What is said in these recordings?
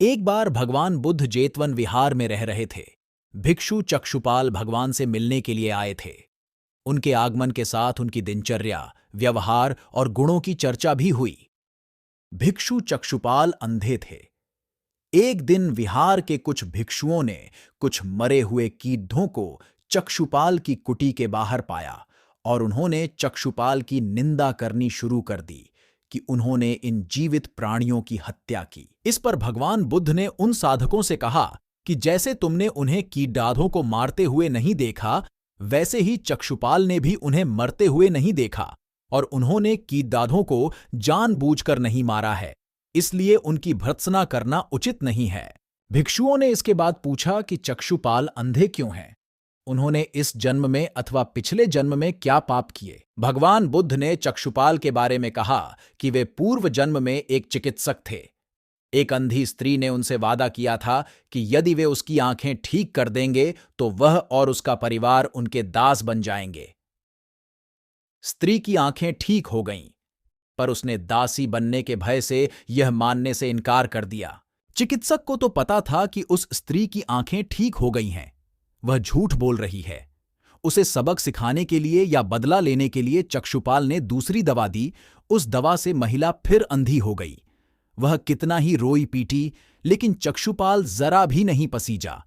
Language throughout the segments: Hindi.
एक बार भगवान बुद्ध जेतवन विहार में रह रहे थे। भिक्षु चक्षुपाल भगवान से मिलने के लिए आए थे। उनके आगमन के साथ उनकी दिनचर्या, व्यवहार और गुणों की चर्चा भी हुई। भिक्षु चक्षुपाल अंधे थे। एक दिन विहार के कुछ भिक्षुओं ने कुछ मरे हुए कीड़ों को चक्षुपाल की कुटी के बाहर पाया और उन्होंने चक्षुपाल की निंदा करनी शुरू कर दी कि उन्होंने इन जीवित प्राणियों की हत्या की। इस पर भगवान बुद्ध ने उन साधकों से कहा कि जैसे तुमने उन्हें कीड़ों को मारते हुए नहीं देखा, वैसे ही चक्षुपाल ने भी उन्हें मरते हुए नहीं देखा और उन्होंने कीड़ों को जानबूझकर नहीं मारा है, इसलिए उनकी भर्त्सना करना उचित नहीं है। भिक्षुओं ने इसके बाद पूछा कि चक्षुपाल अंधे क्यों हैं? उन्होंने इस जन्म में अथवा पिछले जन्म में क्या पाप किए? भगवान बुद्ध ने चक्षुपाल के बारे में कहा कि वे पूर्व जन्म में एक चिकित्सक थे। एक अंधी स्त्री ने उनसे वादा किया था कि यदि वे उसकी आंखें ठीक कर देंगे तो वह और उसका परिवार उनके दास बन जाएंगे। स्त्री की आंखें ठीक हो गईं, पर उसने दासी बनने के भय से यह मानने से इनकार कर दिया। चिकित्सक को तो पता था कि उस स्त्री की आंखें ठीक हो गई हैं, वह झूठ बोल रही है। उसे सबक सिखाने के लिए या बदला लेने के लिए चक्षुपाल ने दूसरी दवा दी। उस दवा से महिला फिर अंधी हो गई। वह कितना ही रोई पीटी, लेकिन चक्षुपाल जरा भी नहीं पसीजा।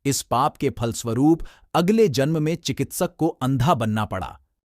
इस पाप के फलस्वरूप अगले जन्म में चिकित्सक को अंधा बनना पड़ा।